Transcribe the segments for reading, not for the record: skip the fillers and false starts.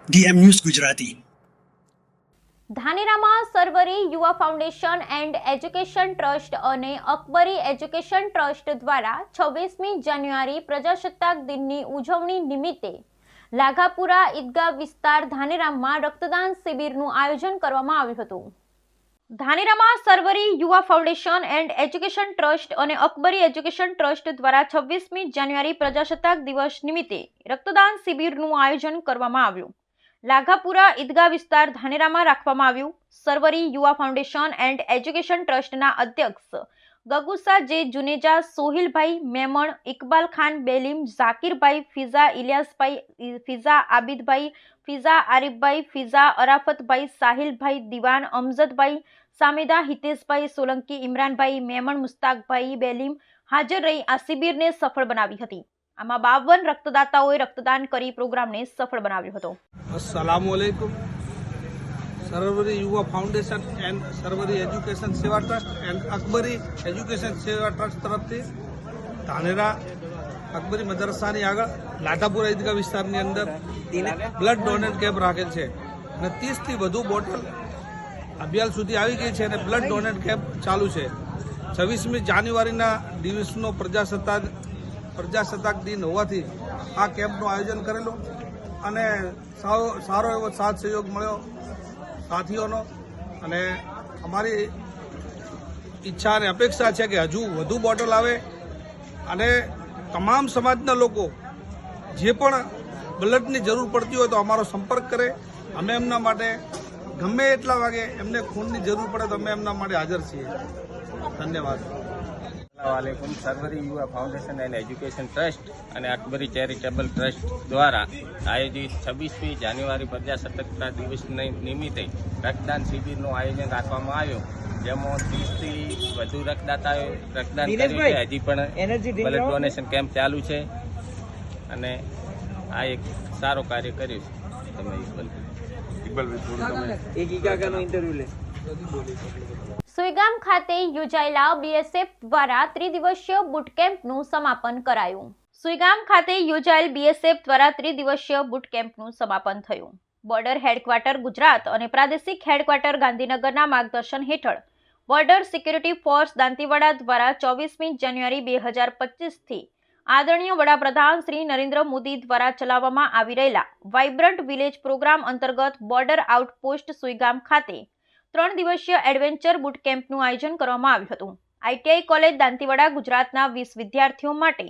DM news Gujarati. ધાનેરામાં Sarvari Yuva foundation and education trust અને Akbari education trust દ્વારા 26મી જાન્યુઆરી પ્રજાસત્તાક દિનની ઉજવણી નિમિત્તે લાઘાપુરા ઈદગાહ વિસ્તાર ધાનેરામાં રક્તદાન શિબિરનું આયોજન કરવામાં આવ્યું હતું. ધાનેરામાં Sarvari Yuva foundation and education trust અને અકબરી એજ્યુકેશન ટ્રસ્ટ દ્વારા 26મી જાન્યુઆરી પ્રજાસત્તાક દિવસ નિમિત્તે રક્તદાન શિબિરનું આયોજન કરવામાં આવ્યું. લાઘાપુરા ઈદગાહ વિસ્તાર ધાનેરામાં રાખવામાં આવ્યું. સરવરી યુવા ફાઉન્ડેશન એન્ડ એજ્યુકેશન ટ્રસ્ટના અધ્યક્ષ ગગુસા જે જુનેજા, સોહિલભાઈ મેમણ, ઇકબાલ ખાન બેલીમ, ઝાકીરભાઈ, ફિઝા ઇલિયાસભાઈ, ફિઝા આબિદભાઈ, ફિઝા આરિફભાઈ, ફિઝા અરાફતભાઈ, સાહિલભાઈ દિવાન, અમજદભાઈ સામેદા, હિતેશભાઈ સોલંકી, ઇમરાનભાઈ મેમણ, મુસ્તાકભાઈ બેલીમ હાજર રહી આ શિબિરને સફળ બનાવી હતી. આમાં 52 રક્તદાતાઓએ રક્તદાન કરી પ્રોગ્રામને સફળ બનાવ્યો હતો. अस्सलामुअलैकुम. सरवरी युवा फाउंडेशन एंड सरवरी एजुकेशन सेवा ट्रस्ट एंड अकबरी एजुकेशन सेवा ट्रस्ट तरफથી ધાનેરા અકબરી મદરસાની આગળ લાધાપુરા ઈદગાહ વિસ્તારની અંદર બ્લડ ડોનેટ કેમ્પ રાખેલ છે અને 30થી વધુ બોટલ અભિયાન સુધી આવી ગઈ છે અને બ્લડ ડોનેટ કેમ્પ ચાલુ છે. 26મી જાન્યુઆરીના દિવસનો પ્રજાસત્તાક દિન હોવાથી આ કેમ્પનું આયોજન કરેલું અને સારો એવો સાથ સહયોગ મળ્યો સાથીઓનો અને અમારી ઈચ્છા અને અપેક્ષા છે કે હજુ વધુ બોટલ આવે અને તમામ સમાજના લોકો જે પણ બ્લડની જરૂર પડતી હોય તો અમારો સંપર્ક કરે. અમે એમના માટે ગમે એટલા વાગે એમને ખૂનની જરૂર પડે તો અમે એમના માટે હાજર છીએ. ધન્યવાદ. વાલેકુમ. સરવરી Yuva foundation and education trust અને અકબરી ચેરિટેબલ ટ્રસ્ટ દ્વારા આયોજિત 26મી જાન્યુઆરી પ્રજાસત્તાક દિવસ નિમિત્તે રક્તદાન શિબિરનું આયોજન રાખવામાં આવ્યું, જેમાં 30થી વધુ રક્તદાતાઓએ રક્તદાન કર્યું છે. હજી પણ બ્લડ ડોનેશન કેમ્પ ચાલુ છે અને આ એક સારો કાર્ય કર્યું છે. તમે સુઈગામ ખાતે યોજાયેલા બીએસએફ દ્વારા ત્રિદિવસીય બુટ કેમ્પનું સમાપન કરાયું. સુઈગામ ખાતે યોજાયેલ બીએસએફ દ્વારા ત્રિદિવસીય બુટ કેમ્પનું સમાપન થયું. બોર્ડર હેડક્વાર્ટર ગુજરાત અને પ્રાદેશિક હેડક્વાર્ટર ગાંધીનગરના માર્ગદર્શન હેઠળ બોર્ડર સિક્યુરિટી ફોર્સ દાંતીવાડા દ્વારા 24મી જાન્યુઆરી 2025થી આદરણીય વડાપ્રધાન શ્રી નરેન્દ્ર મોદી દ્વારા ચલાવવામાં આવી રહેલા વાઇબ્રન્ટ વિલેજ પ્રોગ્રામ અંતર્ગત બોર્ડર આઉટપોસ્ટ સુઈગામ ખાતે 3 દિવસીય એડવેન્ચર બુટ કેમ્પનું આયોજન કરવામાં આવ્યું હતું. આઈટીઆઈ કોલેજ દાંતીવાડા ગુજરાતના 20 વિદ્યાર્થીઓ માટે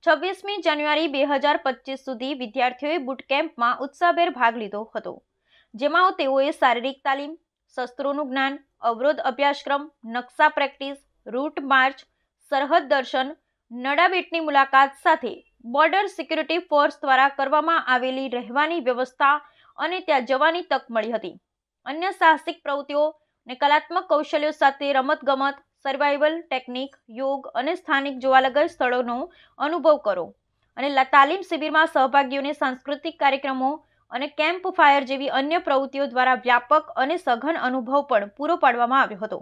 26મી જાન્યુઆરી 2025 સુધી વિદ્યાર્થીઓએ બુટ કેમ્પમાં ઉત્સાહભેર ભાગ લીધો હતો, જેમાં તેઓએ શારીરિક તાલીમ, શસ્ત્રોનું જ્ઞાન, અવરોધ અભ્યાસક્રમ, નકશા પ્રેક્ટિસ, રૂટ માર્ચ, સરહદ દર્શન, નડાબેટની મુલાકાત સાથે બોર્ડર સિક્યુરિટી ફોર્સ દ્વારા કરવામાં આવેલી રહેવાની વ્યવસ્થા અને ત્યાં જવાની તક મળી હતી. અન્ય સાહસિક પ્રવૃત્તિઓ અને કલાત્મક કૌશલ્યો સાથે રમતગમત, સર્વાઇવલ ટેકનિક, યોગ અને સ્થાનિક જોવાલાયક સ્થળોનો અનુભવ કરો અને તાલીમ શિબિરમાં સહભાગીઓને સાંસ્કૃતિક કાર્યક્રમો અને કેમ્પ ફાયર જેવી અન્ય પ્રવૃત્તિઓ દ્વારા વ્યાપક અને સઘન અનુભવ પણ પૂરો પાડવામાં આવ્યો હતો,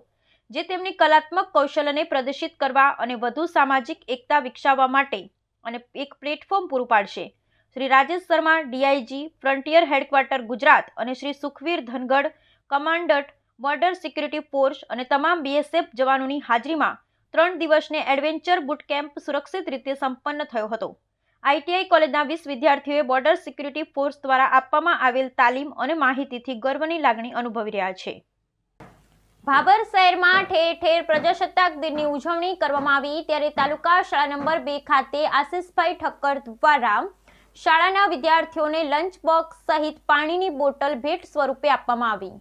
જે તેમની કલાત્મક કૌશલ્યને પ્રદર્શિત કરવા અને વધુ સામાજિક એકતા વિકસાવવા માટે અને એક પ્લેટફોર્મ પૂરું પાડશે. Shri Rajesh Sharma, DIG, frontier headquarter Gujarat અને Shri Sukhvir Dhangad, commandant, border security force અને તમામ બીએસએફ જવાનોની હાજરીમાં 3 દિવસને એડવેન્ચર બુટ કેમ્પ સુરક્ષિત રીતે સંપન્ન થયો હતો. આઈટીઆઈ કોલેજના 20 વિદ્યાર્થીઓએ બોર્ડર સિક્યુરિટી ફોર્સ દ્વારા આપવામાં આવેલ તાલીમ અને માહિતીથી ગર્વની લાગણી અનુભવી રહ્યા છે. ભાભર શહેરમાં ઠેર ઠેર પ્રજાસત્તાક દિનની ઉજવણી કરવામાં આવી, ત્યારે તાલુકા શાળા નંબર 2 ખાતે આશિષભાઈ ઠક્કર દ્વારા શાળાના વિદ્યાર્થીઓને લંચ બોક્સ સહિત પાણીની બોટલ ભેટ સ્વરૂપે આપવામાં આવી.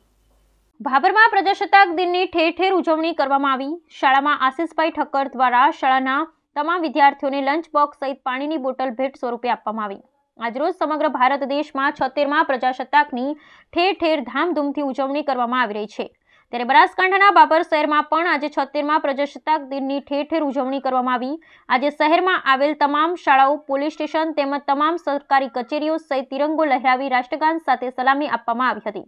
ભાભરમાં પ્રજાસત્તાક દિનની ઠેર ઠેર ઉજવણી કરવામાં આવી. શાળામાં આશિષભાઈ ઠક્કર દ્વારા શાળાના તમામ વિદ્યાર્થીઓને લંચ બોક્સ સહિત પાણીની બોટલ ભેટ સ્વરૂપે આપવામાં આવી. આજરોજ સમગ્ર ભારત દેશમાં 76મા પ્રજાસત્તાકની ઠેર ઠેર ધામધૂમથી ઉજવણી કરવામાં આવી રહી છે, ત્યારે બનાસકાંઠાના ભાભર શહેરમાં પણ આજે 76મા પ્રજાસત્તાક દિનની ઠેર ઠેર ઉજવણી કરવામાં આવી. આજે શહેરમાં આવેલ તમામ શાળાઓ, પોલીસ સ્ટેશન તેમજ તમામ સરકારી કચેરીઓ સહિત તિરંગો લહેરાવી રાષ્ટ્રગાન સાથે સલામી આપવામાં આવી હતી.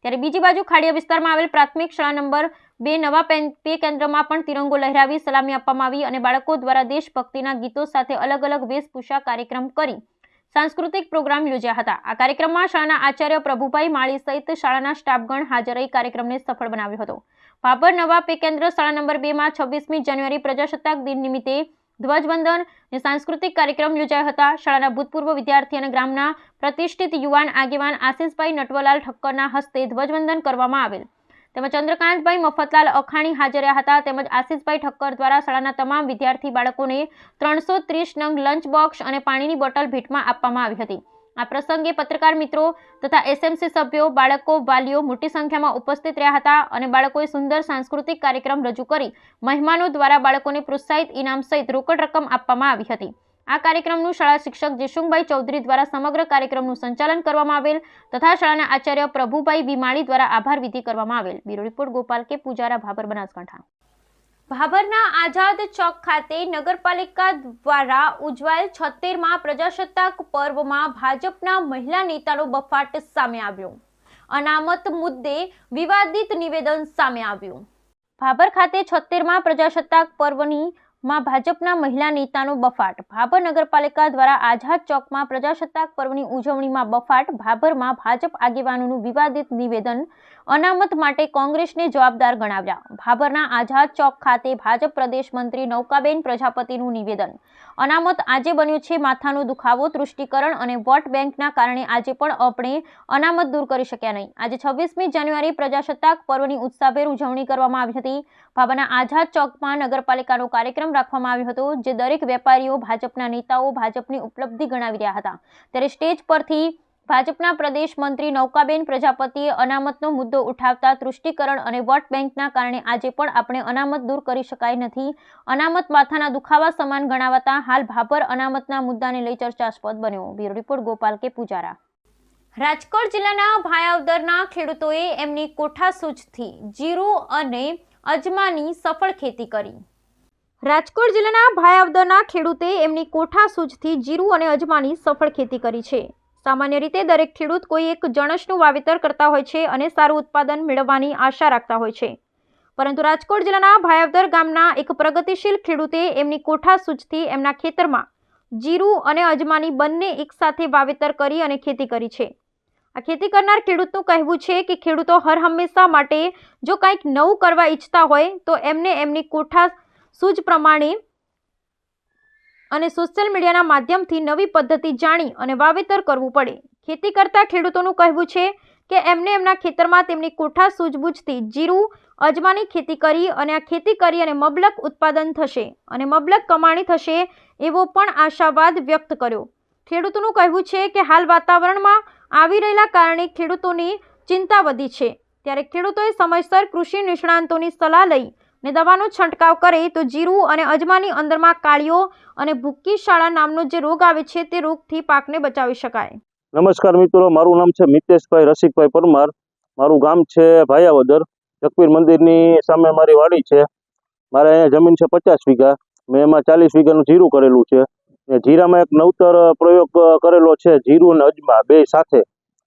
ત્યારે બીજી બાજુ ખાડિયા વિસ્તારમાં આવેલ પ્રાથમિક શાળા નંબર 2 નવા પે કેન્દ્રમાં પણ તિરંગો લહેરાવી સલામી આપવામાં આવી અને બાળકો દ્વારા દેશભક્તિના ગીતો સાથે અલગ અલગ વેશભૂષા કાર્યક્રમ કરી સાંસ્કૃતિક પ્રોગ્રામ યોજ્યા હતા. આ કાર્યક્રમમાં શાળાના આચાર્ય પ્રભુભાઈ માળી સહિત શાળાના સ્ટાફગણ હાજર રહી કાર્યક્રમને સફળ બનાવ્યો હતો. ભાભર નવા પે કેન્દ્ર શાળા નંબર 2 માં 26મી જાન્યુઆરી પ્રજાસત્તાક દિન નિમિત્તે ધ્વજવંદન અને સાંસ્કૃતિક કાર્યક્રમ યોજાયા હતા. શાળાના ભૂતપૂર્વ વિદ્યાર્થી અને ગ્રામના પ્રતિષ્ઠિત યુવાન આગેવાન આશિષભાઈ નટવરલાલ ઠક્કરના હસ્તે ધ્વજવંદન કરવામાં આવેલ. તેમજ ચંદ્રકાંતભાઈ મફતલાલ અખાણી હાજર રહ્યા હતા. તેમજ આશિષભાઈ ઠક્કર દ્વારા શાળાના તમામ વિદ્યાર્થી બાળકોને 330 નંગ લંચ બોક્સ અને પાણીની બોટલ ભેટમાં આપવામાં આવી હતી. આ પ્રસંગે પત્રકાર મિત્રો તથા એસએમસી સભ્યો, બાળકો, વાલીઓ મોટી સંખ્યામાં ઉપસ્થિત રહ્યા હતા અને બાળકોએ સુંદર સાંસ્કૃતિક કાર્યક્રમ રજૂ કરી મહેમાનો દ્વારા બાળકોને પ્રોત્સાહિત ઇનામ સહિત રોકડ રકમ આપવામાં આવી હતી. આ કાર્યક્રમનું શાળા શિક્ષક જેશુંગભાઈ ચૌધરી દ્વારા સમગ્ર કાર્યક્રમનું સંચાલન કરવામાં આવેલ તથા શાળાના આચાર્ય પ્રભુભાઈ બી માળી દ્વારા આભાર વિધિ કરવામાં આવેલ. બ્યુરો રિપોર્ટ ગોપાલ કે પૂજારા, ભાભર, બનાસકાંઠા. ભાભરના આઝાદ ચોક ખાતે નગરપાલિકા દ્વારા ઉજવાયેલ 76મા પ્રજાસત્તાક પર્વમાં ભાજપના મહિલા નેતાનો બફાટ સામે આવ્યો. અનામત મુદ્દે વિવાદિત નિવેદન સામે આવ્યું. ભાભર ખાતે 76મા પ્રજાસત્તાક પર્વની માં ભાજપના મહિલા નેતાનો બફાટ. ભાભર નગરપાલિકા દ્વારા આઝાદ ચોકમાં પ્રજાસત્તાક પર્વની ઉજવણીમાં બફાટ. ભાભરમાં ભાજપ આગેવાનોનું વિવાદિત નિવેદન અનામત માટે કોંગ્રેસને જવાબદાર ગણાવ્યા. ભાભરના આઝાદ ચોક ખાતે ભાજપ પ્રદેશ મંત્રી નૌકાબેન પ્રજાપતિનું નિવેદન. અનામત આજે બન્યું છે માથાનો દુખાવો, તૃષ્ટિકરણ અને વોટ બેંકના કારણે આજે પણ આપણે અનામત દૂર કરી શક્યા નહીં. આજે 26મી જાન્યુઆરી પ્રજાસત્તાક પર્વની ઉત્સાહભેર ઉજવણી કરવામાં આવી હતી. ભાભરના આઝાદ ચોકમાં નગરપાલિકાનો કાર્યક્રમ રાખવામાં આવ્યો હતો, જે દરેક વેપારીઓ, ભાજપના નેતાઓ ભાજપની ઉપલબ્ધિ ગણાવી રહ્યા હતા. ત્યારે સ્ટેજ પરથી ભાજપના પ્રદેશ મંત્રી નૌકાબેન પ્રજાપતિએ અનામતનો મુદ્દો ઉઠાવતા તૃષ્ટિકરણ અને વોટ બેંકના કારણે આજે પણ આપણે અનામત દૂર કરી શકાય નથી. અનામત માથાના દુખાવા સમાન ગણાવતા હાલ ભાભર અનામતના મુદ્દાને લઈ ચર્ચાસ્પદ બન્યો. બ્યુરો રિપોર્ટ ગોપાલ કે પૂજારા. રાજકોટ જિલ્લાના ભાયાવદરના ખેડૂતોએ એમની કોઠાસૂઝથી જીરું અને અજમાની સફળ ખેતી કરી. રાજકોટ જિલ્લાના ભાયાવદરના ખેડૂતે એમની કોઠાસૂઝથી જીરું અને અજમાની સફળ ખેતી કરી છે. સામાન્ય રીતે દરેક ખેડૂત કોઈ એક જણસનું વાવેતર કરતા હોય છે અને સારું ઉત્પાદન મેળવવાની આશા રાખતા હોય છે. પરંતુ રાજકોટ જિલ્લાના ભાયાવદર ગામના એક પ્રગતિશીલ ખેડૂતે એમની કોઠાસૂઝથી એમના ખેતરમાં જીરું અને અજમાની બંને એકસાથે વાવેતર કરી અને ખેતી કરી છે. આ ખેતી કરનાર ખેડૂતનું કહેવું છે કે ખેડૂતો હર હંમેશા માટે જો કંઈક નવું કરવા ઈચ્છતા હોય તો એમને એમની કોઠાસૂઝ પ્રમાણે અને સોશિયલ મીડિયાના માધ્યમથી નવી પદ્ધતિ જાણી અને વાવેતર કરવું પડે. ખેતી કરતા ખેડૂતોનું કહેવું છે કે એમને એમના ખેતરમાં તેમની કોઠાસૂઝબૂઝથી જીરું, અજમાની ખેતી કરી અને આ ખેતી કરી અને મબલક ઉત્પાદન થશે અને મબલક કમાણી થશે એવો પણ આશાવાદ વ્યક્ત કર્યો. ખેડૂતોનું કહેવું છે કે હાલ વાતાવરણમાં આવી રહેલા કારણે ખેડૂતોની ચિંતા વધી છે. ત્યારે ખેડૂતોએ સમયસર કૃષિ નિષ્ણાંતોની સલાહ લઈ ને દવાનો છંટકાવ કરે તો જીરું અને અજમાની અંદરમાં કાળીઓ અને ભૂકી શાળા નામનો જે રોગ આવે છે તે રોગથી પાકને બચાવી શકાય. નમસ્કાર મિત્રો, મારું નામ છે મિતેશભાઈ રસિકભાઈ પરમાર. મારું ગામ છે ભાયાવદર. જગપીર મંદિરની સામે મારી વાડી છે. મારે અહીંયા જમીન છે 50 વીઘા. મેં એમાં 40 વીઘાનું જીરું કરેલું છે. ને જીરામાં એક નવતર પ્રયોગ કરેલો છે, જીરું અને અજમા બે સાથે.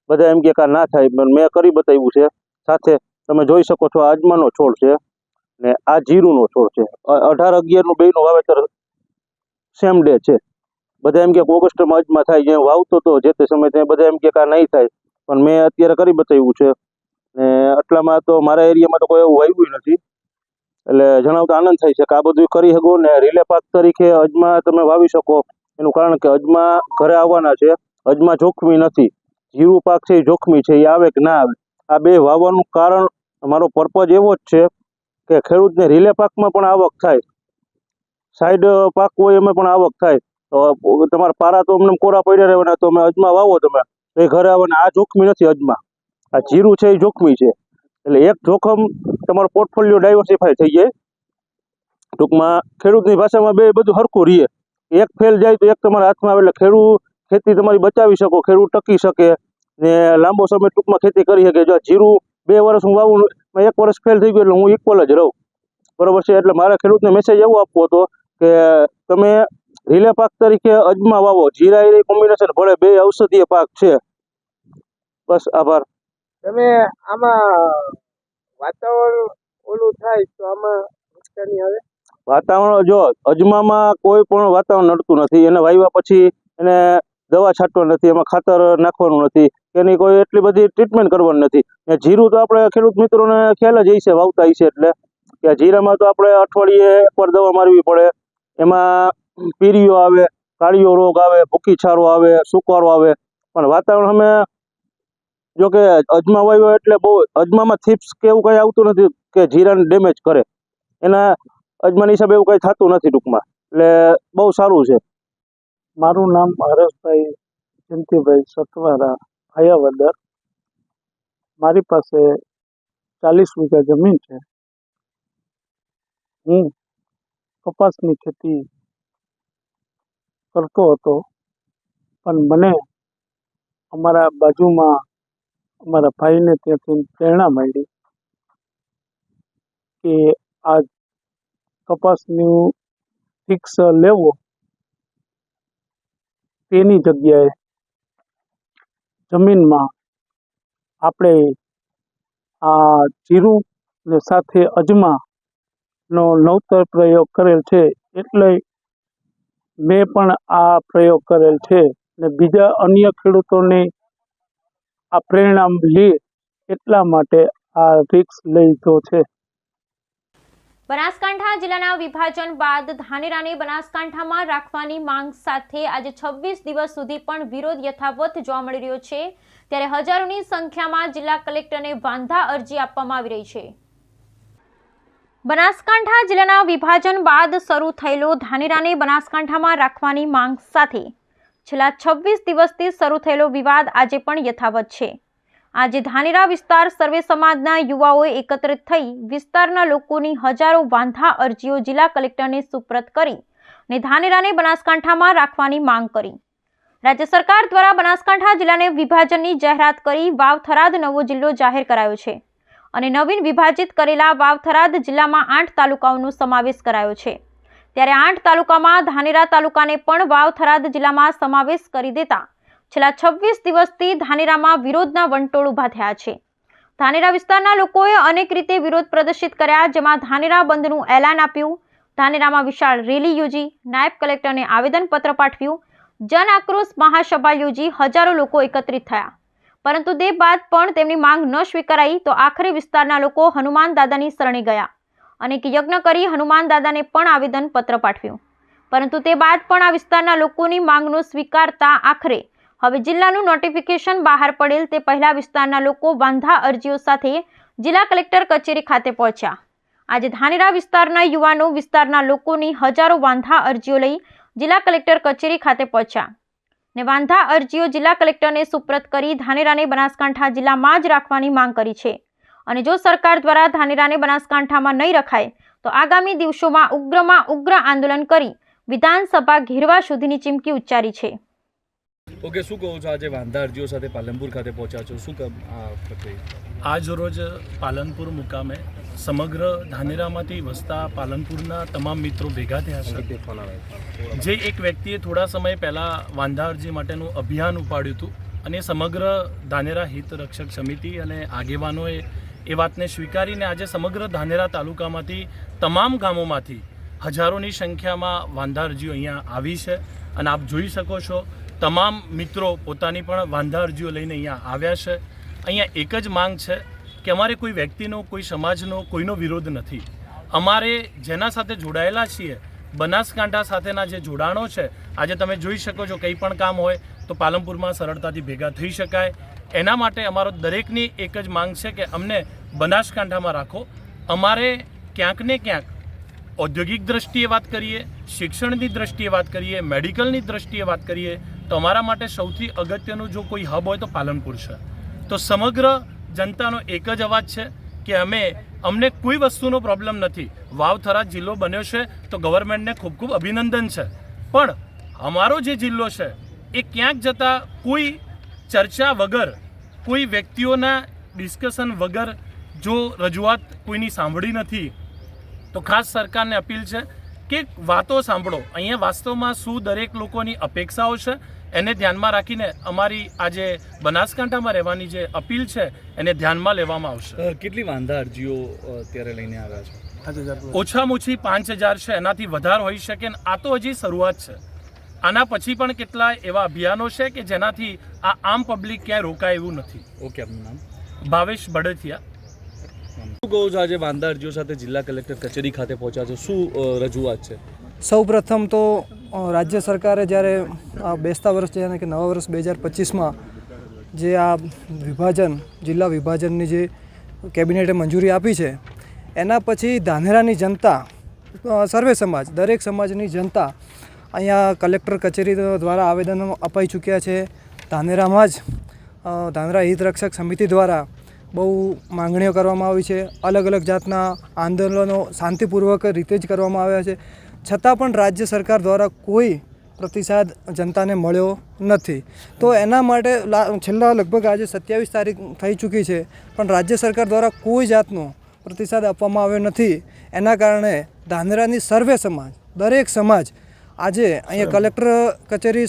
બધા એમ કે ના થાય, પણ મેં કરી બતાવ્યું છે. સાથે તમે જોઈ શકો છો, આ અજમાનો છોડ છે ને આ જીરુંનો છોડ છે. 18-11 બેયનું વાવેતર સેમ ડે છે. બધા એમ કે ઓગસ્ટમાં અજમા થાય, જે વાવતો તો જે તે સમયે ત્યાં બધા એમ કે નહીં થાય, પણ મેં અત્યારે કરી બતાવ્યું છે. ને આટલામાં તો મારા એરિયામાં તો કોઈ એવું વાવ્યું નથી, એટલે જણાવતા આનંદ થાય છે કે આ બધું કરી શકો. ને રીલે પાક તરીકે અજમા તમે વાવી શકો. એનું કારણ કે અજમા ઘરે આવવાના છે. અજમા જોખમી નથી. જીરું પાક છે એ જોખમી છે, એ આવે કે ના આવે. આ બે વાવવાનું કારણ, મારો પર્પઝ એવો જ છે કે ખેડૂતને રીલે પાકમાં પણ આવક થાય, સાઈડ પાક હોય એમાં પણ આવક થાય. તો તમારા પારા તો અમને કોરા પડ્યા રહેવાના, તો અમે અજમા વાવો તમે એ ઘરે આવવાના. આ જોખમી નથી અજમા. આ જીરું છે એ જોખમી છે. એટલે એક જોખમ તમારો પોર્ટફોલિયો ડાયવર્સિફાય થઈ જાય. ટૂંકમાં ખેડૂતની ભાષામાં બે બધું હરખું રહીએ. એક ફેલ જાય તો એક તમારા હાથમાં આવે, એટલે ખેડૂત ખેતી તમારી બચાવી શકો, ખેડૂત ટકી શકે ને લાંબો સમય ટૂંકમાં ખેતી કરી શકે. જો જીરું 2 વર્ષ હું વાવું, 1 વર્ષ ફેલ થઈ ગયું એટલે હું ઇક્વલ જ રહું. બરોબર છે. એટલે મારા ખેડૂતને મેસેજ એવો આપવો હતો કે તમે રીલે પાક તરીકે અજમા વાવો. જીરા એ કોમ્બિનેશન ભલે, બે ઔષધીય પાક છે. બસ, આભાર. તમે આમાં વાતાવરણ ઓલું થાય તો આમાં નુકસાની આવે? વાતાવરણ જો અજમામાં કોઈ પણ વાતાવરણ નડતું નથી. એને વાવ્યા પછી એને દવા છાંટવાની નથી, એમાં ખાતર નાખવાનું નથી, એની કોઈ એટલી બધી ટ્રીટમેન્ટ કરવાની નથી. ને જીરું તો આપણે ખેડૂત મિત્રોને ખ્યાલ જ હશે, વાવતા હશે એટલે કે જીરામાં તો આપણે અઠવાડિયે એકવાર દવા મારવી પડે. એમાં પીરીઓ આવે, કાળિયો રોગ આવે, ભૂકી છારો આવે, સુકારો આવે. પણ વાતાવરણ અમે જો કે અજમા વાવ્યો એટલે બહુ અજમામાં થીપ્સ કે એવું કંઈ આવતું નથી કે જીરાને ડેમેજ કરે. એના અજમાની હિસાબે એવું કંઈ થતું નથી ટૂંકમાં, એટલે બહુ સારું છે. મારું નામ હરેશભાઈ જયંતિભાઈ સતવારા ભાયાવદર. મારી પાસે 40 વીઘા જમીન છે. હું કપાસની ખેતી કરતો હતો, પણ મને અમારા બાજુમાં અમારા ભાઈને ત્યાંથી પ્રેરણા મળી કે આ કપાસનું ફિક્સ લેવો, તેની જગ્યાએ જમીનમાં આપણે આ જીરું ને સાથે અજમાનો નવતર પ્રયોગ કરેલ છે. એટલે મેં પણ આ પ્રયોગ કરેલ છે ને બીજા અન્ય ખેડૂતોને આ પ્રેરણા લે એટલા માટે આ રિસ્ક લીધો છે. બનાસકાંઠા જિલ્લાના વિભાજન બાદ ધાનેરાને બનાસકાંઠામાં રાખવાની માંગ સાથે આજે 26 દિવસ સુધી પણ વિરોધ યથાવત જોવા મળી રહ્યો છે. ત્યારે હજારોની સંખ્યામાં જિલ્લા કલેક્ટરને વાંધા અરજી આપવામાં આવી રહી છે. બનાસકાંઠા જિલ્લાના વિભાજન બાદ શરૂ થયેલો ધાનેરાને બનાસકાંઠામાં રાખવાની માંગ સાથે છેલ્લા 26 દિવસથી શરૂ થયેલો વિવાદ આજે પણ યથાવત છે. આજે ધાનેરા વિસ્તાર સર્વે સમાજના યુવાઓએ એકત્રિત થઈ વિસ્તારના લોકોની હજારો વાંધા અરજીઓ જિલ્લા કલેક્ટરને સુપ્રત કરી અને ધાનેરાને બનાસકાંઠામાં રાખવાની માંગ કરી. રાજ્ય સરકાર દ્વારા બનાસકાંઠા જિલ્લાને વિભાજનની જાહેરાત કરી વાવ-થરાદ નવો જિલ્લો જાહેર કરાયો છે અને નવીન વિભાજિત કરેલા વાવ-થરાદ જિલ્લામાં 8 તાલુકાઓનો સમાવેશ કરાયો છે. ત્યારે 8 તાલુકામાં ધાનેરા તાલુકાને પણ વાવ-થરાદ જિલ્લામાં સમાવેશ કરી દેતા છેલ્લા 26 દિવસથી ધાનેરામાં વિરોધના વંટોળ ઊભા થયા છે. ધાનેરા વિસ્તારના લોકોએ અનેક રીતે વિરોધ પ્રદર્શિત કર્યા, જેમાં ધાનેરા બંધનું એલાન આપ્યું, ધાનેરામાં વિશાળ રેલી યોજી, નાયબ કલેક્ટરને આવેદનપત્ર પાઠવ્યું, જન આક્રોશ મહાસભા યોજી હજારો લોકો એકત્રિત થયા. પરંતુ તે બાદ પણ તેમની માંગ ન સ્વીકારાઈ તો આખરે વિસ્તારના લોકો હનુમાન દાદાની શરણે ગયા અને યજ્ઞ કરી હનુમાન દાદાને પણ આવેદનપત્ર પાઠવ્યું. પરંતુ તે બાદ પણ આ વિસ્તારના લોકોની માંગનો સ્વીકારતા આખરે હવે જિલ્લાનું નોટિફિકેશન બહાર પડેલ તે પહેલા વિસ્તારના લોકો વાંધા અરજીઓ સાથે જિલ્લા કલેક્ટર કચેરી ખાતે પહોંચ્યા. આજે ધાનેરા વિસ્તારના યુવાનો વિસ્તારના લોકોની હજારો વાંધા અરજીઓ લઈ જિલ્લા કલેક્ટર કચેરી ખાતે પહોંચ્યા ને વાંધા અરજીઓ જિલ્લા કલેક્ટરને સુપ્રત કરી ધાનેરાને બનાસકાંઠા જિલ્લામાં જ રાખવાની માંગ કરી છે. અને જો સરકાર દ્વારા ધાનેરાને બનાસકાંઠામાં નહીં રખાય તો આગામી દિવસોમાં ઉગ્રમાં ઉગ્ર આંદોલન કરી વિધાનસભા ઘેરવા સુધીની ચીમકી ઉચ્ચારી છે. ઓકે, શું કહો છો? આજે વાંધા અરજીઓ સાથે પાલનપુર ખાતે પહોંચ્યા છો, શું કામ આ પ્રક્રિયા? આજ રોજ પાલનપુર મુકામે સમગ્ર ધાનેરામાંથી વસતા પાલનપુરના તમામ મિત્રો ભેગા થયા છે. જે એક વ્યક્તિએ થોડા સમય પહેલાં વાંધા અરજી માટેનું અભિયાન ઉપાડ્યું હતું અને સમગ્ર ધાનેરા હિત રક્ષક સમિતિ અને આગેવાનોએ એ વાતને સ્વીકારીને આજે સમગ્ર ધાનેરા તાલુકામાંથી તમામ ગામોમાંથી હજારોની સંખ્યામાં વાંધા અરજીઓ અહીંયા આવી છે. અને આપ જોઈ શકો છો તમામ મિત્રો પોતાની પણ વાંધા અરજીઓ લઈને અહીંયા આવ્યા છે. અહીંયા એક જ માંગ છે કે અમારે કોઈ વ્યક્તિનો, કોઈ સમાજનો, કોઈનો વિરોધ નથી. અમારે જેના સાથે જોડાયેલા છીએ, બનાસકાંઠા સાથેના જે જોડાણો છે, આજે તમે જોઈ શકો છો કંઈ પણ કામ હોય તો પાલનપુરમાં સરળતાથી ભેગા થઈ શકાય. એના માટે અમારો દરેકની એક જ માંગ છે કે અમને બનાસકાંઠામાં રાખો. અમારે ક્યાંક ને ક્યાંક ઔદ્યોગિક દ્રષ્ટિએ વાત કરીએ, શિક્ષણની દ્રષ્ટિએ વાત કરીએ, મેડિકલની દ્રષ્ટિએ વાત કરીએ તો અમારા માટે સૌથી અગત્યનું જો કોઈ હબ હોય તો પાલનપુર છે. તો સમગ્ર જનતાનો એક જ અવાજ છે કે અમને કોઈ વસ્તુનો પ્રોબ્લેમ નથી. વાવ-થરાદ જિલ્લો બન્યો છે તો ગવર્મેન્ટને ખૂબ ખૂબ અભિનંદન છે. પણ અમારો જે જિલ્લો છે એ ક્યાંક જતાં કોઈ ચર્ચા વગર, કોઈ વ્યક્તિઓના ડિસ્કશન વગર જો રજૂઆત કોઈની સાંભળી નથી તો ખાસ સરકારને અપીલ છે કે વાતો સાંભળો. અહીંયા વાસ્તવમાં શું દરેક લોકોની અપેક્ષાઓ છે એને ધ્યાનમાં રાખીને અમારી આજે બનાસકાંઠામાં રહેવાની જે અપીલ છે એને ધ્યાનમાં લેવામાં આવશે. કેટલી વાંધા અરજીઓ અત્યારે લઈને આવ્યા છો? ઓછામાં ઓછી 5000 છે, એનાથી વધારે હોઈ શકે. આ તો હજી શરૂઆત છે. આના પછી પણ કેટલા એવા અભિયાનો છે કે જેનાથી આ આમ પબ્લિક ક્યાંય રોકાય એવું નથી. ઓકે, આપનું નામ? ભાવેશ બડતિયા. શું કહો છો, આજે વાંધા અરજીઓ સાથે જિલ્લા કલેક્ટર કચેરી ખાતે પહોંચ્યા છો, શું રજૂઆત છે? સૌ પ્રથમ તો રાજ્ય સરકારે જ્યારે બેસતા વર્ષ જેને કે નવા વર્ષ 2025માં જે આ વિભાજન જિલ્લા વિભાજનની જે કેબિનેટે મંજૂરી આપી છે, એના પછી ધાનેરાની જનતા, સર્વે સમાજ, દરેક સમાજની જનતા અહીંયા કલેક્ટર કચેરી દ્વારા આવેદનો અપાઈ ચૂક્યા છે. ધાનેરામાં જ ધાનેરા હિતરક્ષક સમિતિ દ્વારા બહુ માંગણીઓ કરવામાં આવી છે. અલગ અલગ જાતના આંદોલનો શાંતિપૂર્વક રીતે જ કરવામાં આવ્યા છે, છતાં પણ રાજ્ય સરકાર દ્વારા કોઈ પ્રતિસાદ જનતાને મળ્યો નથી. તો એના માટે છેલ્લા લગભગ આજે 27 તારીખ થઈ ચૂકી છે, પણ રાજ્ય સરકાર દ્વારા કોઈ જાતનો પ્રતિસાદ આપવામાં આવ્યો નથી. એના કારણે ધાનેરાની સર્વે સમાજ, દરેક સમાજ આજે અહીંયા કલેક્ટર કચેરી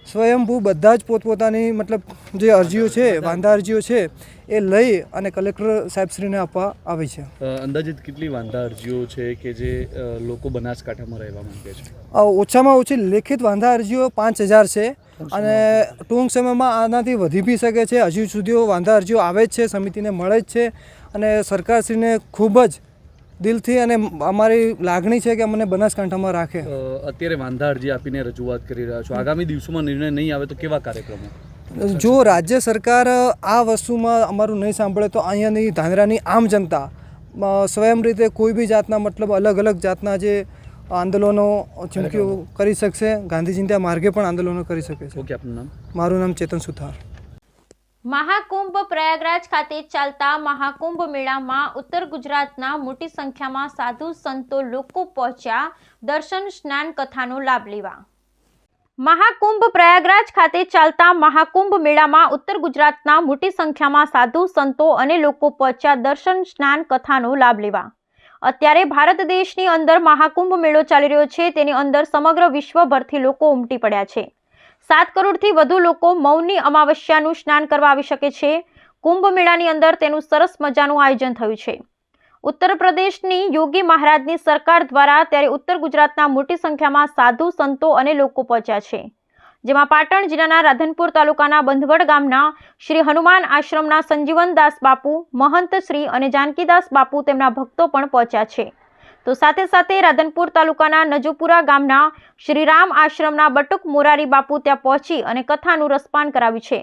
સ્વયંભૂ બધા જ પોતપોતાની મતલબ જે અરજીઓ છે, વાંધા અરજીઓ છે, એ લઈ અને કલેક્ટર સાહેબશ્રીને આપવા આવી છે. અંદાજિત કેટલી વાંધા અરજીઓ છે કે જે લોકો બનાસકાંઠામાં રહેવા માંગે છે? ઓછામાં ઓછી લેખિત વાંધા અરજીઓ 5000 છે અને ટૂંક સમયમાં આનાથી વધી બી શકે છે. હજુ સુધી વાંધા અરજીઓ આવે જ છે, સમિતિને મળે જ છે અને સરકારશ્રીને ખૂબ જ દિલથી અને અમારી લાગણી છે કે અમને બનાસકાંઠામાં રાખે. અત્યારે વાંધા અરજી આપીને રજૂઆત કરી રહ્યા છો, આગામી દિવસોમાં નિર્ણય નહીં આવે તો કેવા કાર્યક્રમો? જો રાજ્ય સરકાર આ વસ્તુમાં અમારું નહીં સાંભળે તો અહીંયાની ધાનેરાની આમ જનતા સ્વયં રીતે કોઈ બી જાતના મતલબ અલગ અલગ જાતના જે આંદોલનો ચીમકીઓ કરી શકશે. ગાંધીજીના માર્ગે પણ આંદોલનો કરી શકે છે. ઓકે, આપનું નામ? મારું નામ ચેતન સુથાર. મહાકુંભ પ્રયાગરાજ ખાતે ચાલતા મહાકુંભ મેળામાં ઉત્તર ગુજરાતના મોટી સંખ્યામાં સાધુ સંતો લોકો પહોંચ્યા દર્શન સ્નાન કથાનો લાભ લેવા. મહાકુંભ પ્રયાગરાજ ખાતે ચાલતા મહાકુંભ મેળામાં ઉત્તર ગુજરાતના મોટી સંખ્યામાં સાધુ સંતો અને લોકો પહોંચ્યા દર્શન સ્નાન કથાનો લાભ લેવા. અત્યારે ભારત દેશની અંદર મહાકુંભ મેળો ચાલી રહ્યો છે, તેની અંદર સમગ્ર વિશ્વભરથી લોકો ઉમટી પડ્યા છે. 7 કરોડથી વધુ લોકો મૌની અમાવસ્યાનું સ્નાન કરવા આવી શકે છે. કુંભ મેળાની અંદર તેનું સરસ મજાનું આયોજન થયું છે. ઉત્તર પ્રદેશની યોગી મહારાજની સરકાર દ્વારા ત્યારે ઉત્તર ગુજરાતના મોટી સંખ્યામાં સાધુ સંતો અને લોકો પહોંચ્યા છે, જેમાં પાટણ જિલ્લાના રાધનપુર તાલુકાના બંધવડ ગામના શ્રી હનુમાન આશ્રમના સંજીવનદાસ બાપુ, મહંત શ્રી અને જાનકીદાસ બાપુ તેમના ભક્તો પણ પહોંચ્યા છે. તો સાથે સાથે રાધનપુર તાલુકાના નજુપુરા ગામના શ્રી રામ આશ્રમના બટુક મોરારી બાપુ ત્યાં પહોંચી અને કથાનું રસપાન કરાવ્યું છે.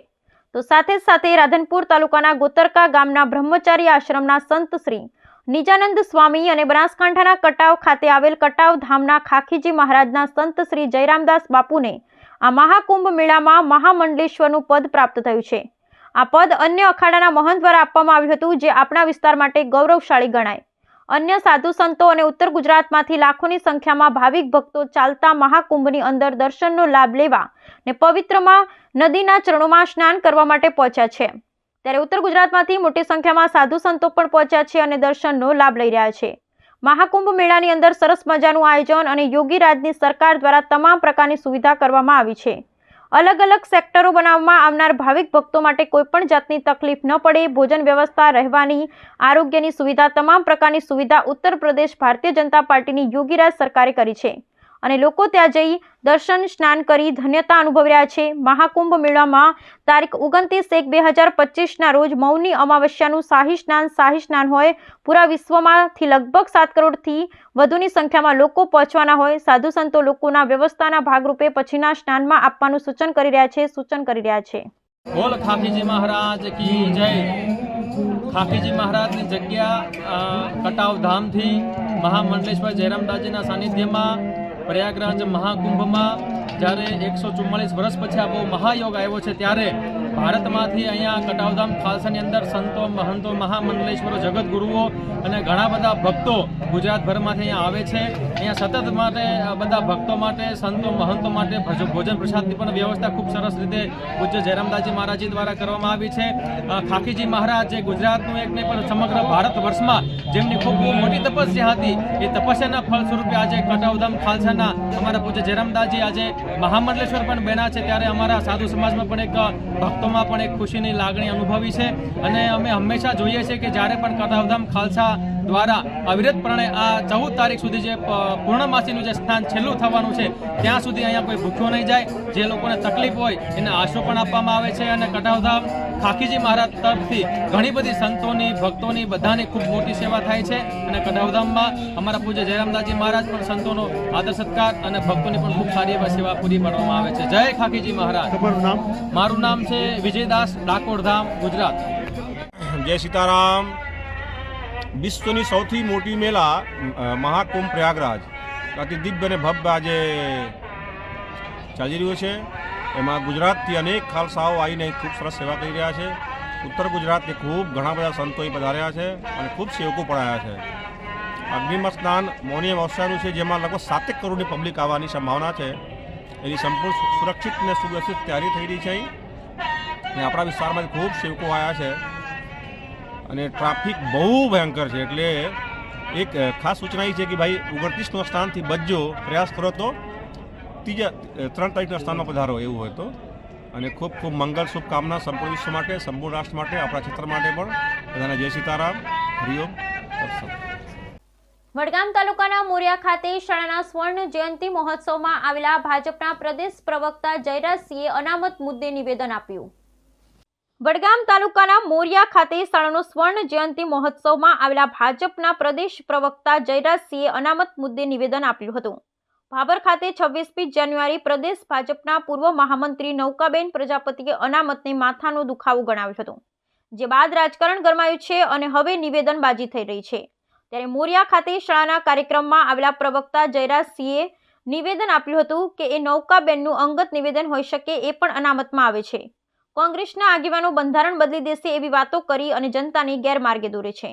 તો સાથે સાથે રાધનપુર તાલુકાના ગોતરકા ગામના બ્રહ્મચારી આશ્રમના સંત શ્રી નિજાનંદ સ્વામી અને બનાસકાંઠાના કટાવ ખાતે આવેલ કટાવ ધામના ખાખીજી મહારાજના સંત શ્રી જયરામદાસ બાપુને આ મહાકુંભ મેળામાં મહામંડલેશ્વરનું પદ પ્રાપ્ત થયું છે. આ પદ અન્ય અખાડાના મહંત દ્વારા આપવામાં આવ્યું હતું, જે આપણા વિસ્તાર માટે ગૌરવશાળી ગણાય. અન્ય સાધુ સંતો અને ઉત્તર ગુજરાતમાંથી લાખોની સંખ્યામાં ભાવિક ભક્તો ચાલતા મહાકુંભની અંદર દર્શનનો લાભ લેવા ને પવિત્રમાં નદીના ચરણોમાં સ્નાન કરવા માટે પહોંચ્યા છે. ત્યારે ઉત્તર ગુજરાતમાંથી મોટી સંખ્યામાં સાધુ સંતો પણ પહોંચ્યા છે અને દર્શનનો લાભ લઈ રહ્યા છે. મહાકુંભ મેળાની અંદર સરસ મજાનું આયોજન અને યોગી રાજની સરકાર દ્વારા તમામ પ્રકારની સુવિધા કરવામાં આવી છે. અલગ અલગ સેક્ટરો બનાવવામાં આવનાર ભાવિક ભક્તો માટે કોઈપણ જાતની તકલીફ ન પડે, ભોજન વ્યવસ્થા, રહેવાની, આરોગ્યની સુવિધા, તમામ પ્રકારની સુવિધા ઉત્તર પ્રદેશ ભારતીય જનતા પાર્ટીની યોગીરાજ સરકારે કરી છે અને લોકો ત્યાં જઈ દર્શન સ્નાન કરી ધન્યતા અનુભવી રહ્યા છે. મહાકુંભ મેળામાં તારીખ 29/1/2025ના રોજ મૌની અમાવસ્યાનું શાહી સ્નાન હોય. પૂરા વિશ્વમાંથી લગભગ 7 કરોડથી વધુની સંખ્યામાં લોકો પહોંચવાના હોય. સાધુ સંતો લોકોના વ્યવસ્થાના ભાગરૂપે પછીના સ્નાનમાં આપવાનું સૂચન કરી રહ્યા છે. બોલ ખાખીજી મહારાજ કી જય. ખાખીજી મહારાજની જગ્યા કટાવ ધામથી મહામંડલેશ્વર જયરામદાસજીના સાનિધ્યમાં પ્રયાગરાજ મહાકુંભમાં જ્યારે 144 વર્ષ પછી આ બહુ મહાયોગ આવ્યો છે, ત્યારે ભારતમાંથી અહીંયા કટાવધામ ખાલસાની અંદર સંતો, મહંતો, મહામંડલેશ્વરો, જગતગુરુઓ અને ઘણા બધા ભક્તો ગુજરાતભરમાંથી અહીંયા આવે છે. અહીંયા સતત માટે બધા ભક્તો માટે, સંતો, મહંતો માટે ભોજન પ્રસાદની પણ વ્યવસ્થા ખૂબ સરસ રીતે પૂજ્ય જયરામદાસજી મહારાજજી દ્વારા કરવામાં આવી છે. ખાખીજી મહારાજ જે ગુજરાતનું એક નહીં પણ સમગ્ર ભારત વર્ષમાં જેમની ખૂબ મોટી તપસ્યા હતી, એ તપસ્યાના ફળ સ્વરૂપે આજે કટાવધામ ખાલસાના અમારા પૂજ્ય જયરામદાસજી આજે મહામંડલેશ્વર પણ બન્યા છે. ત્યારે અમારા સાધુ સમાજમાં પણ એક ભક્તોમાં પણ એક ખુશીની લાગણી અનુભવી છે અને અમે હંમેશા જોઈએ છીએ કે જ્યારે પણ કટાવધામ ખાલસા દ્વારા અવિરતપણે આ 14 તારીખ સુધી જે પૂર્ણમાસીનું જે સ્નાન છેલ્લું થવાનું છે ત્યાં સુધી અહીંયા કોઈ ભૂખ્યો નહીં જાય. જે લોકોને તકલીફ હોય એને આશરો પણ આપવામાં આવે છે. અને કટાવધામ ખાખીજી મહારાજ તરફથી ઘણી બધી સંતોની, ભક્તોની, બધાની ખૂબ મોટી સેવા થાય છે. અને કટાવધામમાં અમારા પૂજ્ય જયરામદાસજી મહારાજ પણ સંતોનો આદર સત્કાર અને ભક્તોની પણ ખૂબ સારી એવી સેવા પૂરી પાડવામાં આવે છે. જય ખાખીજી મહારાજ. મારું નામ છે વિજયદાસ, ડાકોરધામ, ગુજરાત. જય સીતારામ. વિશ્વની સૌથી મોટી મેળા મહાકુંભ પ્રયાગરાજ અતિ દિવ્ય અને ભવ્ય આજે ચાલી રહ્યો છે. એમાં ગુજરાતથી અનેક ખાલસાઓ આવીને ખૂબ સરસ સેવા કરી રહ્યા છે. ઉત્તર ગુજરાતથી ખૂબ ઘણા બધા સંતોએ પધાર્યા છે અને ખૂબ સેવકો પણ આવ્યા છે. અગ્નિમ સ્નાન મૌની અવસરનું છે, જેમાં લગભગ 7 કરોડની પબ્લિક આવવાની સંભાવના છે. એની સંપૂર્ણ સુરક્ષિત અને સુવ્યવસ્થિત તૈયારી થઈ રહી છે. અને આપણા વિસ્તારમાંથી ખૂબ સેવકો આવ્યા છે અને ટ્રાફિક બહુ ભયંકર છે. એટલે એક ખાસ સૂચના એ છે કે ભાઈ 29ના સ્થાનથી બચજો, પ્રયાસ કરો તો 3 તારીખના સ્થાનમાં પધારો એવું હોય તો. અને ખૂબ ખૂબ મંગલ શુભકામના સંપૂર્ણ વિશ્વ માટે, સંપૂર્ણ રાષ્ટ્ર માટે, આપણા ક્ષેત્ર માટે પણ. બધાને જય સીતારામ, હરિઓમ. વડગામ તાલુકાના મોરિયા ખાતે શાળાના સ્વર્ણ જયંતિ મહોત્સવમાં આવેલા ભાજપના પ્રદેશ પ્રવક્તા જયરાજસિંહે અનામત મુદ્દે નિવેદન આપ્યું. વડગામ તાલુકાના મોરિયા ખાતે શાળાનો સ્વર્ણ જયંતિ મહોત્સવમાં આવેલા ભાજપના પ્રદેશ પ્રવક્તા જયરાજસિંહે અનામત મુદ્દે નિવેદન આપ્યું હતું. ભાભર ખાતે 26મી જાન્યુઆરી પ્રદેશ ભાજપના પૂર્વ મહામંત્રી નૌકાબેન પ્રજાપતિએ અનામતને માથાનો દુખાવો ગણાવ્યો હતો. જે બાદ રાજકારણ ગરમાયું છે અને હવે નિવેદનબાજી થઈ રહી છે. ત્યારે મોરિયા ખાતે શાળાના કાર્યક્રમમાં આવેલા પ્રવક્તા જયરાજસિંહે નિવેદન આપ્યું હતું કે એ નૌકાબેનનું અંગત નિવેદન હોઈ શકે એ પણ અનામતમાં આવે છે. કોંગ્રેસના આગેવાનો બંધારણ બદલી દેશે એવી વાતો કરી અને જનતાને ગેરમાર્ગે દોરે છે.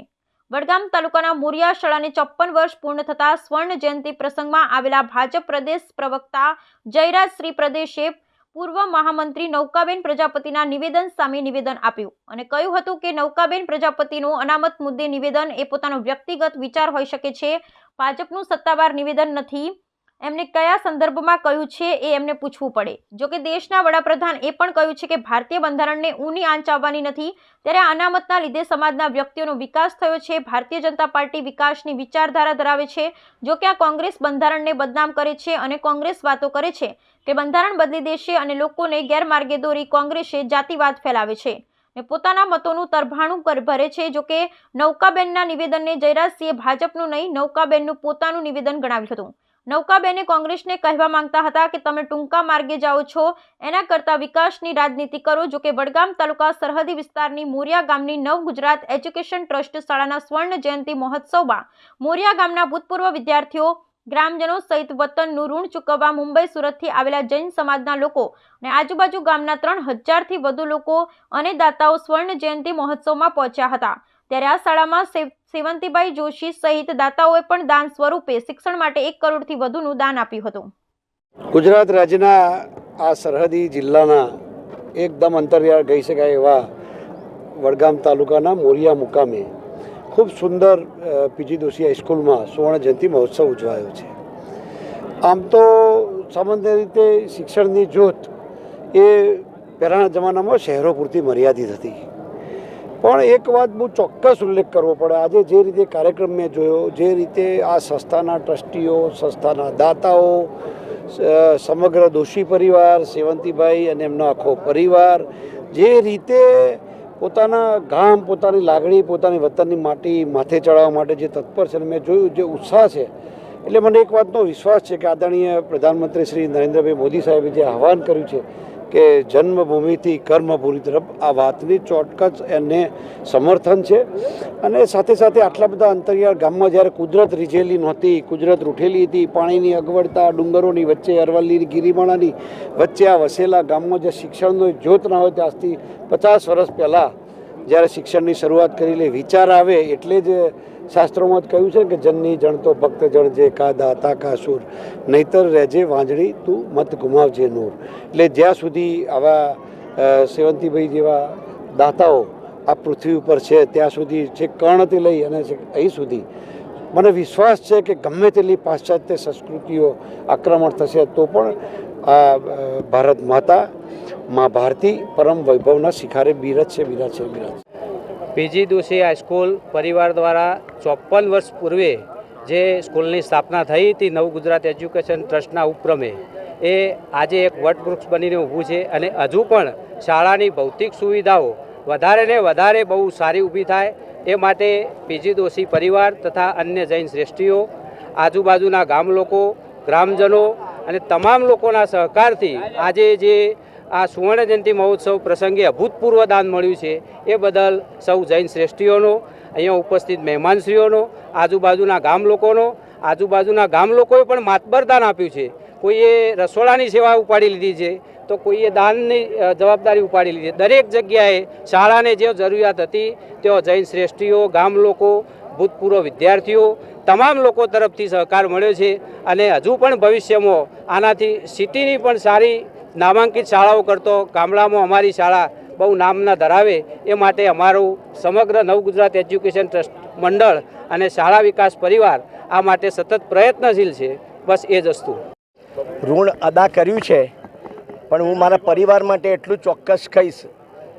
વડગામ તાલુકાના મોરિયા શાળાને 54 વર્ષ પૂર્ણ થતા સ્વર્ણ જયંતિ પ્રસંગમાં આવેલા ભાજપ પ્રદેશ પ્રવક્તા જયરાજશ્રી પ્રદેશે પૂર્વ મહામંત્રી નૌકાબેન પ્રજાપતિના નિવેદન સામે નિવેદન આપ્યું અને કહ્યું હતું કે નૌકાબેન પ્રજાપતિનું અનામત મુદ્દે નિવેદન એ પોતાનો વ્યક્તિગત વિચાર હોઈ શકે છે. ભાજપનું સત્તાવાર નિવેદન નથી. એમને કયા સંદર્ભમાં કહ્યું છે એ એમને પૂછવું પડે. જોકે દેશના વડાપ્રધાન એ પણ કહ્યું છે કે ભારતીય બંધારણને ઊની આંચ આવવાની નથી. ત્યારે અનામતના લીધે સમાજના વ્યક્તિઓનો વિકાસ થયો છે. ભારતીય જનતા પાર્ટી વિકાસની વિચારધારા ધરાવે છે. જોકે આ કોંગ્રેસ બંધારણને બદનામ કરે છે અને કોંગ્રેસ વાતો કરે છે કે બંધારણ બદલી દેશે અને લોકોને ગેરમાર્ગે દોરી કોંગ્રેસે જાતિવાદ ફેલાવે છે ને પોતાના મતોનું તરભાણું ભરે છે. જોકે નૌકાબેનના નિવેદનને જયરાજસિંહે ભાજપનું નહીં, નૌકાબેનનું પોતાનું નિવેદન ગણાવ્યું હતું. નૌકાબેને કોંગ્રેસને કહેવા માંગતા હતા કે તમે ટૂંકા માર્ગે જાઓ છો, એના કરતાં વિકાસની રાજનીતિ કરો. જોકે વડગામ તાલુકા સરહદી વિસ્તારની મોરિયા ગામની નવ ગુજરાત એજ્યુકેશન ટ્રસ્ટ શાળાના સ્વર્ણ જયંતિ મહોત્સવમાં મોરિયા ગામના ભૂતપૂર્વ વિદ્યાર્થીઓ, ગ્રામજનો સહિત વતનનું ઋણ ચૂકવવા મુંબઈ, સુરતથી આવેલા જૈન સમાજના લોકો અને આજુબાજુ ગામના 3000થી વધુ લોકો અને દાતાઓ સ્વર્ણ જયંતિ મહોત્સવમાં પહોંચ્યા હતા. ત્યારે આ શાળામાં સેવંતીભાઈ જોશી સહિત દાતાઓએ પણ દાન સ્વરૂપે શિક્ષણ માટે 1 કરોડથી વધુનું દાન આપ્યું હતું. ગુજરાત રાજ્યના આ સરહદી જિલ્લાના એકદમ અંતરિયાળ કહી શકાય એવા વડગામ તાલુકાના મોરિયા મુકામે ખૂબ સુંદર પીજી દોશી હાઈસ્કૂલમાં સુવર્ણ જયંતિ મહોત્સવ ઉજવાયો છે. આમ તો સામાન્ય રીતે શિક્ષણની જ્યોત એ પહેલાંના જમાનામાં શહેરો પૂરતી મર્યાદિત હતી. પણ એક વાત બહુ ચોક્કસ ઉલ્લેખ કરવો પડે. આજે જે રીતે કાર્યક્રમ મેં જોયો, જે રીતે આ સંસ્થાના ટ્રસ્ટીઓ, સંસ્થાના દાતાઓ, સમગ્ર દોશી પરિવાર, સેવંતીભાઈ અને એમનો આખો પરિવાર જે રીતે પોતાના ગામ, પોતાની લાગણી, પોતાની વતનની માટી માથે ચડાવવા માટે જે તત્પર છે, મેં જોયું જે ઉત્સાહ છે, એટલે મને એક વાતનો વિશ્વાસ છે કે આદરણીય પ્રધાનમંત્રી શ્રી નરેન્દ્રભાઈ મોદી સાહેબે જે આહવાન કર્યું છે કે જન્મભૂમિથી કર્મભૂમિ તરફ, આ વાતની ચોક્કસ એને સમર્થન છે. અને સાથે સાથે આટલા બધા અંતરિયાળ ગામમાં જ્યારે કુદરત રીઝેલી નહોતી, કુદરત રૂઠેલી હતી, પાણીની અગવડતા, ડુંગરોની વચ્ચે, અરવલ્લીની ગિરિમાળાની વચ્ચે આ વસેલા ગામમાં જે શિક્ષણનો જ્યોત ના હોય, ત્યાંથી 50 વર્ષ પહેલાં જ્યારે શિક્ષણની શરૂઆત કરી લે વિચાર આવે, એટલે જ શાસ્ત્રોમાં જ કહ્યું છે કે જનની જણ તો ભક્ત જણ જે કા દાતા કા સુર, નહીતર રહેજે વાંજણી તું મત ગુમાવજે નૂર. એટલે જ્યાં સુધી આવા સેવંતીભાઈ જેવા દાતાઓ આ પૃથ્વી ઉપર છે ત્યાં સુધી છેક કર્ણથી લઈ અને અહીં સુધી મને વિશ્વાસ છે કે ગમે તેટલી પાશ્ચાત્ય સંસ્કૃતિઓ આક્રમણ થશે તો પણ આ ભારત માતા મા ભારતી પરમ વૈભવના શિખરે બિરાજ છે. પીજી દોશી હાઈસ્કૂલ પરિવાર દ્વારા 54 વર્ષ પૂર્વે જે સ્કૂલની સ્થાપના થઈ હતી નવ ગુજરાત એજ્યુકેશન ટ્રસ્ટના ઉપક્રમે, એ આજે એક વટવૃક્ષ બનીને ઊભું છે અને હજુ પણ શાળાની ભૌતિક સુવિધાઓ વધારે ને વધારે બહુ સારી ઊભી થાય એ માટે પીજી દોશી પરિવાર તથા અન્ય જૈન શ્રેષ્ઠીઓ, આજુબાજુના ગામ લોકો, ગ્રામજનો અને તમામ લોકોના સહકારથી આજે જે આ સુવર્ણ જયંતિ મહોત્સવ પ્રસંગે અભૂતપૂર્વ દાન મળ્યું છે એ બદલ સૌ જૈન શ્રેષ્ઠીઓનો, અહીંયા ઉપસ્થિત મહેમાનશ્રીઓનો, આજુબાજુના ગામ લોકોએ પણ માતબર દાન આપ્યું છે. કોઈએ રસોડાની સેવા ઉપાડી લીધી છે તો કોઈએ દાનની જવાબદારી ઉપાડી લીધી. દરેક જગ્યાએ શાળાને જે જરૂરિયાત હતી તેઓ જૈન શ્રેષ્ઠીઓ, ગામ લોકો, ભૂતપૂર્વ વિદ્યાર્થીઓ તમામ લોકો તરફથી સહકાર મળ્યો છે અને હજુ પણ ભવિષ્યમાં આનાથી સિટીની પણ સારી નામાંકિત શાળાઓ કરતો ગામડામાં અમારી શાળા બહુ નામના ધરાવે એ માટે અમારું સમગ્ર નવ ગુજરાત એજ્યુકેશન ટ્રસ્ટ મંડળ અને શાળા વિકાસ પરિવાર આ માટે સતત પ્રયત્નશીલ છે. બસ એ જ વસ્તુ. ઋણ અદા કર્યું છે, પણ હું મારા પરિવાર માટે એટલું ચોક્કસ કહીશ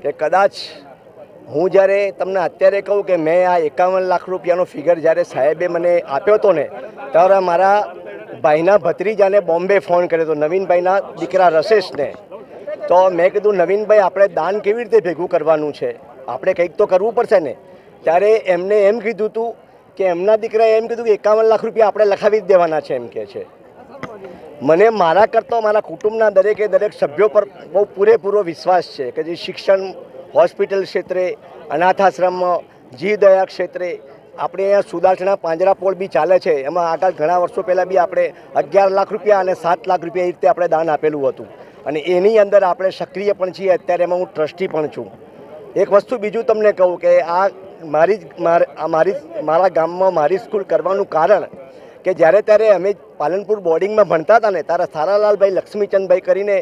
કે કદાચ હું જ્યારે તમને અત્યારે કહું કે મેં આ 51 લાખ રૂપિયાનો ફિગર જ્યારે સાહેબે મને આપ્યો હતો ને, ત્યારે મારા ભાઈના ભત્રીજાને બોમ્બે ફોન કર્યો હતો, નવીનભાઈના દીકરા રસેશને. તો મેં કીધું નવીનભાઈ આપણે દાન કેવી રીતે ભેગું કરવાનું છે, આપણે કંઈક તો કરવું પડશે ને. ત્યારે એમને એમ કીધું હતું કે એમના દીકરાએ એમ કીધું કે 51 લાખ રૂપિયા આપણે લખાવી જ દેવાના છે એમ કહે છે. મને મારા કરતાં મારા કુટુંબના દરેકે દરેક સભ્યો પર બહુ પૂરેપૂરો વિશ્વાસ છે કે જે શિક્ષણ, હોસ્પિટલ ક્ષેત્રે, અનાથાશ્રમમાં, જીવદયા ક્ષેત્રે આપણે અહીંયા સુદાસણા પાંજરાપોળ બી ચાલે છે, એમાં આગળ ઘણા વર્ષો પહેલાં બી આપણે 11 લાખ રૂપિયા અને 7 લાખ રૂપિયા એ રીતે આપણે દાન આપેલું હતું અને એની અંદર આપણે સક્રિય પણ છીએ. અત્યારે એમાં હું ટ્રસ્ટી પણ છું. એક વસ્તુ બીજું તમને કહું કે આ મારા ગામમાં મારી સ્કૂલ કરવાનું કારણ કે જ્યારે ત્યારે અમે પાલનપુર બોર્ડિંગમાં ભણતા હતા ને, ત્યારે સારાલાલભાઈ લક્ષ્મીચંદભાઈ કરીને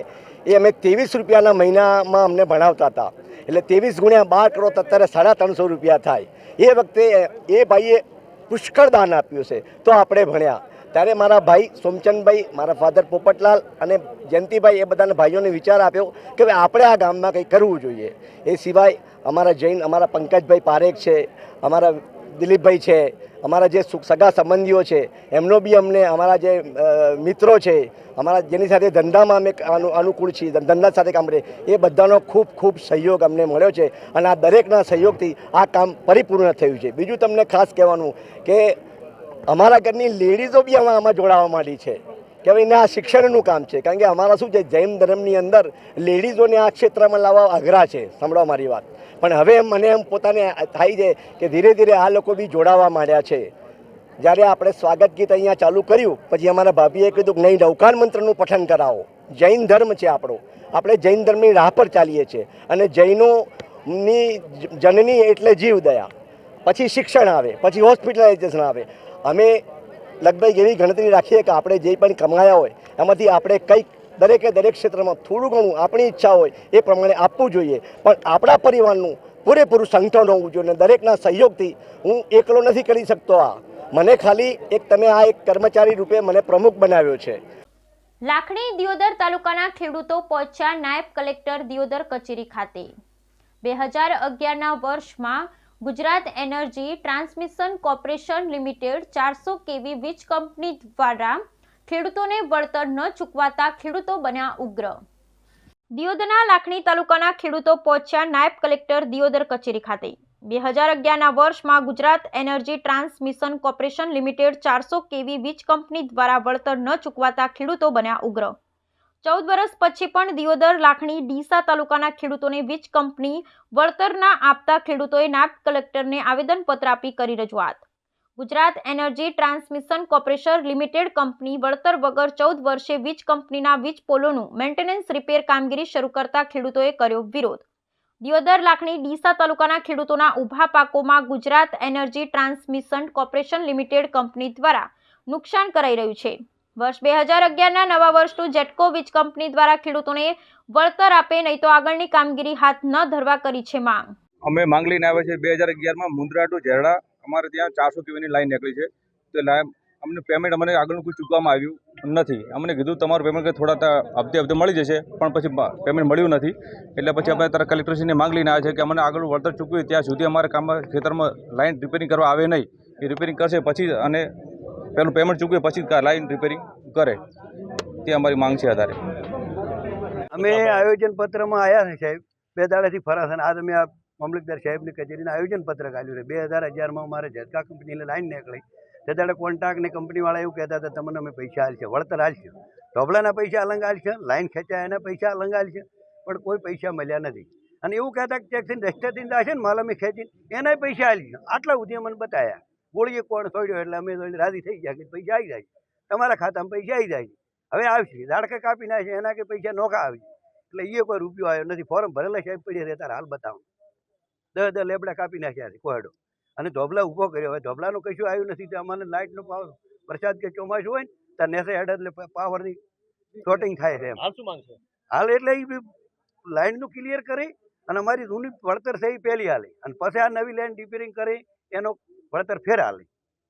એ અમે 23 રૂપિયાના મહિનામાં અમને ભણાવતા હતા. એટલે 23 ગુણ્યા 12 કરો તો અત્યારે 350 રૂપિયા થાય. એ વખતે એ ભાઈએ પુષ્કળ દાન આપ્યું છે તો આપણે ભણ્યા. ત્યારે મારા ભાઈ સોમચંદભાઈ, મારા ફાધર પોપટલાલ અને જયંતિભાઈ એ બધાના ભાઈઓને વિચાર આપ્યો કે ભાઈ આપણે આ ગામમાં કંઈ કરવું જોઈએ. એ સિવાય અમારા જૈન, અમારા પંકજભાઈ પારેખ છે, અમારા દિલીપભાઈ છે, અમારા જે સગા સંબંધીઓ છે એમનો બી અમને, અમારા જે મિત્રો છે, અમારા જેની સાથે ધંધામાં અમે અનુકૂળ છીએ, ધંધા સાથે કામ કરીએ, એ બધાનો ખૂબ ખૂબ સહયોગ અમને મળ્યો છે અને આ દરેકના સહયોગથી આ કામ પરિપૂર્ણ થયું છે. બીજું તમને ખાસ કહેવાનું કે અમારા ઘરની લેડીઝો બી આમાં જોડાવા માંડી છે કે ભાઈ આ શિક્ષણનું કામ છે. કારણ કે અમારા શું છે, જૈન ધર્મની અંદર લેડીઝોને આ ક્ષેત્રમાં લાવવા અઘરા છે, સાંભળવા મારી વાત. પણ હવે મને એમ પોતાને થાય છે કે ધીરે ધીરે આ લોકો બી જોડાવા માંડ્યા છે. જ્યારે આપણે સ્વાગત ગીત અહીંયા ચાલુ કર્યું પછી અમારા ભાભીએ કીધું કે નહીં, નવકાર મંત્રનું પઠન કરાવો. જૈન ધર્મ છે આપણો, આપણે જૈન ધર્મની રાહ પર ચાલીએ છીએ અને જૈનોની જનની એટલે જીવદયા, પછી શિક્ષણ આવે, પછી હોસ્પિટલાઇઝેશન આવે. અમે લગભગ એવી ગણતરી રાખીએ કે આપણે જે પણ કમાયા હોય એમાંથી આપણે કંઈક દરેકે દરેક ક્ષેત્રમાં થોડું ઘણું આપણી ઈચ્છા હોય એ પ્રમાણે આપવું જોઈએ. પણ આપણા પરિવારનું પૂરેપૂરું સંગઠન હોવું જોઈએ. દરેકના સહયોગથી હું એકલો નથી કરી શકતો. આ મને ખાલી તમે આ એક કર્મચારી રૂપે મને પ્રમુખ બનાવ્યો છે. લાખણી દિયોદર તાલુકાના ખેડૂતો પહોંચ્યા નાયબ કલેક્ટર દિયોદર કચેરી ખાતે. 2011ના વર્ષમાં Gujarat energy transmission corporation limited 400 કેવી વીજ કંપની દ્વારા ખેડૂતોને વળતર ન ચૂકવાતા ખેડૂતો બન્યા ઉગ્ર. દિયોદરના લાખણી તાલુકાના ખેડૂતો પહોંચ્યા નાયબ કલેક્ટર દિયોદર કચેરી ખાતે. 2011ના વર્ષમાં Gujarat energy transmission corporation limited 400 કેવી વીજ કંપની દ્વારા વળતર ન ચૂકવાતા ખેડૂતો બન્યા ઉગ્ર. 14 વર્ષ પછી પણ દિયોદર, લાખણી, ડીસા તાલુકાના ખેડૂતોને વીજ કંપની વળતર ના આપતા ખેડૂતોએ નાયબ કલેક્ટરને આવેદનપત્ર આપી કરી રજૂઆત. Gujarat energy transmission corporation limited company વળતર વગર 14 વર્ષે વીજ કંપનીના વીજ પોલોનું મેન્ટેનન્સ રિપેર કામગીરી શરૂ કરતા ખેડૂતોએ કર્યો વિરોધ. દિયોદર, લાખણી, ડીસા તાલુકાના ખેડૂતોના ઊભા પાકોમાં Gujarat energy transmission corporation limited company દ્વારા નુકસાન કરાઈ રહ્યું છે. વર્ષ 2011ના નવા વર્ષનું જેટકો વીજ કંપની દ્વારા ખેડૂતોને વળતર આપે, નહીં તો આગળની કામગીરી હાથ ન ધરવા કરી છે માંગ. અમે માંગ લઈને આવ્યા છે. 2011માં મુંદ્રા ટુ ઝેરડા અમારે ત્યાં 400 કેવીની લાઈન નીકળી છે. તો અમને પેમેન્ટ અમને આગળનું કોઈ ચૂકવામાં આવ્યું નથી. અમને કીધું તમારું પેમેન્ટ કંઈ થોડા હપ્તે મળી જશે, પણ પછી પેમેન્ટ મળ્યું નથી. એટલે પછી અમે તારા કલેક્ટરશ્રીને માંગ લઈને આવ્યા છે કે અમને આગળ વળતર ચૂકવી ત્યાં સુધી અમારે કામમાં ખેતરમાં લાઇન રિપેરિંગ કરવા આવે નહીં. એ રિપેરિંગ કરશે પછી અને પેલું પેમેન્ટ ચૂકવે પછી લાઇન રિપેરિંગ કરે, તે અમારી માંગ છે. આધારે અમે આયોજન પત્રમાં આવ્યા છે સાહેબ, 2 દાડાથી ફરાશે. આજ અમે આ મામલતદાર સાહેબની કચેરીને આયોજન પત્ર કાઢ્યું છે. 2011માં અમારે ઝટકા કંપનીની લાઈન નીકળી, તે દાડે કોન્ટ્રાક્ટની કંપનીવાળા એવું કહેતા હતા તમને અમે પૈસા હાલશે, વળતર હાલશે, ઢોબલાના પૈસા અલંગ હાલશે, લાઈન ખેંચાય એના પૈસા અલંગ હાલશે, પણ કોઈ પૈસા મળ્યા નથી. અને એવું કહેતા કે ટેક્સીને રસ્તેથી જશે ને માલ અમે ખેંચીને એનાય પૈસા હાલશે. આટલા સુધી અમને બતાવ્યા. ગોળીએ કોણ છોડ્યો એટલે અમે રાજી થઈ ગયા કે પૈસા આવી જાય, તમારા ખાતામાં પૈસા આવી જાય. હવે આવશે ઝાડકા કાપી નાખે એના કે પૈસા નોખા આવી, એટલે એ કોઈ રૂપિયો આવ્યો નથી. ફોર્મ ભરેલા સાહેબ પડી રહે તારે હાલ બતાવો. 10 લેબડા કાપી નાખ્યા છે કોયડો, અને ધોબલા ઊભો કર્યો. હવે ધોબલાનું કશું આવ્યું નથી. તો અમને લાઇટનો પાવર વરસાદ કે ચોમાસું હોય ને ત્યાં નેસે હેડ એટલે પાવરની શોર્ટિંગ થાય છે. હાલ એટલે એ લાઇનનું ક્લિયર કરી અને અમારી જૂની વળતર છે એ પહેલી હાલે, અને પછી આ નવી લાઇન રિપેરિંગ કરી એનો વળતર ફેર હાલે.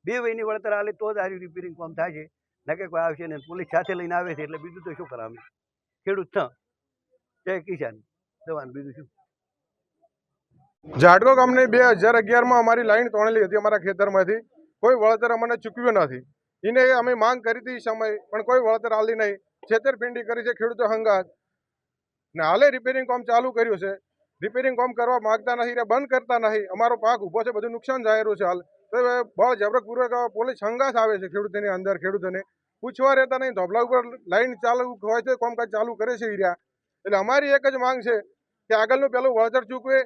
2 વયની વળતર હાલે તો જ આ રિપેરિંગ કામ થાય છે. નકે કોઈ આવશે ને પોલીસ સાથે લઈને આવે છે, એટલે બીજું તો શું કરાવે. ખેડૂત છ જય કિસાન જવાન, બીજું શું. ઝાટકો ગામની 2011માં અમારી લાઈન તોડેલી હતી અમારા ખેતરમાંથી. કોઈ વળતર અમને ચૂકવ્યું નથી. એને અમે માંગ કરી હતી સમય, પણ કોઈ વળતર આલી નહીં. છેતરપિંડી કરી છે ખેડૂતો હંગાત. ને હાલે રિપેરિંગ કામ ચાલુ કર્યું છે. રિપેરિંગ કામ કરવા માંગતા નથી, બંધ કરતા નહીં. અમારો પાક ઊભો છે, બધું નુકસાન જાય રહ્યું છે. હાલ તો બહુ જબરપૂર્વક પોલીસ હંગાત આવે છે ખેડૂતોની અંદર. ખેડૂતોને પૂછવા રહેતા નહીં, ધોબલા ઉપર લાઈન ચાલુ હોય છે, કામકાજ ચાલુ કરે છે હીરા. એટલે અમારી એક જ માંગ છે કે આગળનું પેલું વળતર ચૂકવે,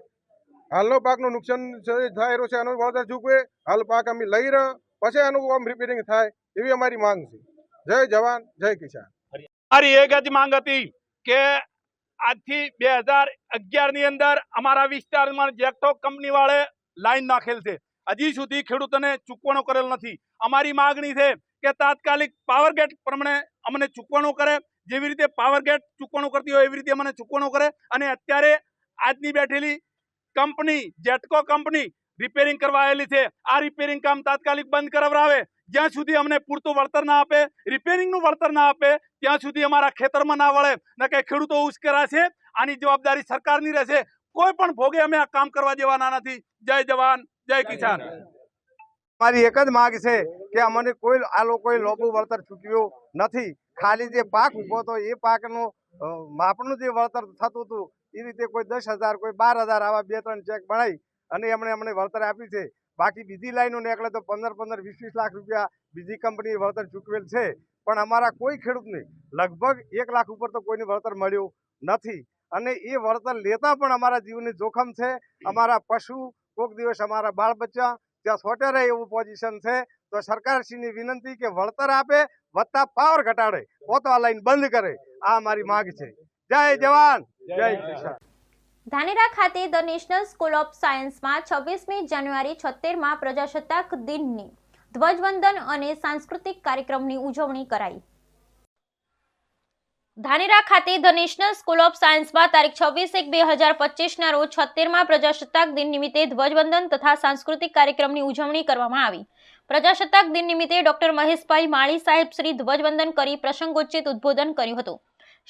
હાલનો પાકનું નુકસાન થાય રહ્યું છે એનું વળતર ચૂકવે. હાલ પાક અમે લઈ રહ્યા, પછી એનું આમ રિપેરિંગ થાય, એવી અમારી માંગ છે. જય જવાન જય કિસાન. મારી એક જ માંગ હતી કે આજથી 2011ની અંદર અમારા વિસ્તારમાં જેકટોક કંપની વાળે લાઈન નાખેલ છે, હજી સુધી ખેડૂતોને ચૂકવણો કરેલ નથી. અમારી માગણી છે કે તાત્કાલિક પાવરગેટ પ્રમાણે અમને ચૂકવણો કરે. જેવી રીતે પાવરગેટ ચૂકવણો કરતી હોય એવી રીતે અમને ચૂકવણો કરે. અને અત્યારે આજની બેઠેલી કંપની જેટકો કંપની રિપેરિંગ કરવા આવેલી છે, આ રિપેરિંગ કામ તાત્કાલિક બંધ કરાવરાવે. જ્યાં સુધી અમને પૂરતું વળતર ના આપે, રિપેરિંગનું વળતર ના આપે, ત્યાં સુધી અમારા ખેતરમાં ના વળે ને કે ખેડૂતો ઉશ્કેરાશે. આની જવાબદારી સરકારની રહેશે. કોઈ પણ ભોગે અમે આ કામ કરવા દેવાના નથી. જય જવાન જય કિસાન. મારી એક જ માંગ છે કે અમને કોઈ આ લોકોએ લોબુ વળતર ચૂકવ્યું નથી. ખાલી જે પાક ઉભો હતો એ પાકનું માપનું જે વળતર થતું હતું એ રીતે કોઈ 10,000 કોઈ 12,000 આવા 2-3 ચેક બનાવી અને એમણે અમને વળતર આપી છે. બાકી બીજી લાઈનો નીકળે તો 15-15, 20-20 લાખ રૂપિયા બીજી કંપનીએ વળતર ચૂકવેલ છે. પણ અમારા કોઈ ખેડૂતને લગભગ 1 લાખ ઉપર તો કોઈને વળતર મળ્યું નથી. અને એ વળતર લેતા પણ અમારા જીવની જોખમ છે. અમારા પશુ કોઈક દિવસ અમારા બાળ બચ્ચા ત્યાં છોટે રહે એવું પોઝિશન છે. તો સરકારશ્રીની વિનંતી કે વળતર આપે વત્તા પાવર ઘટાડે, તો આ લાઈન બંધ કરે. આ અમારી માંગ છે. જય જવાન જય કિસાન. ધાનેરા ખાતે ધ નેશનલ સ્કૂલ ઓફ સાયન્સમાં 26મી જાન્યુઆરી 76મા પ્રજાસત્તાક દિનની ધ્વજવંદન અને સાંસ્કૃતિક કાર્યક્રમની ઉજવણી કરાઈ. ધાનેરા ખાતે ધ નેશનલ સ્કૂલ ઓફ સાયન્સમાં તારીખ 26/1/2025ના રોજ 76મા પ્રજાસત્તાક દિન નિમિત્તે ધ્વજવંદન તથા સાંસ્કૃતિક કાર્યક્રમની ઉજવણી કરવામાં આવી. પ્રજાસત્તાક દિન નિમિત્તે ડોક્ટર મહેશભાઈ માળી સાહેબ શ્રી ધ્વજવંદન કરી પ્રસંગોચિત ઉદ્બોધન કર્યું હતું.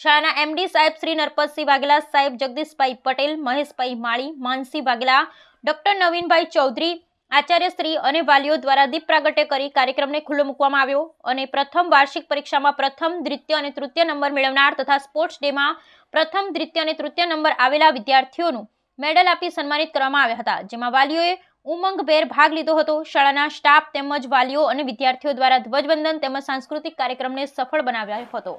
શાળાના એમડી સાહેબ શ્રી નરપતસિંહ વાઘેલા સાહેબ, જગદીશભાઈ પટેલ, મહેશભાઈ માળી, માનસી વાઘેલા, ડોક્ટર નવીનભાઈ ચૌધરી, આચાર્ય શ્રી અને વાલીઓ દ્વારા દીપ પ્રાગટ્ય કરી કાર્યક્રમને ખુલ્લો મૂકવામાં આવ્યો. અને પ્રથમ વાર્ષિક પરીક્ષામાં પ્રથમ, દ્વિતીય અને તૃતીય નંબર મેળવનાર તથા સ્પોર્ટ્સ ડેમાં પ્રથમ, દ્વિતીય અને તૃતીય નંબર આવેલા વિદ્યાર્થીઓનું મેડલ આપી સન્માનિત કરવામાં આવ્યા હતા, જેમાં વાલીઓએ ઉમંગભેર ભાગ લીધો હતો. શાળાના સ્ટાફ તેમજ વાલીઓ અને વિદ્યાર્થીઓ દ્વારા ધ્વજવંદન તેમજ સાંસ્કૃતિક કાર્યક્રમને સફળ બનાવ્યો હતો.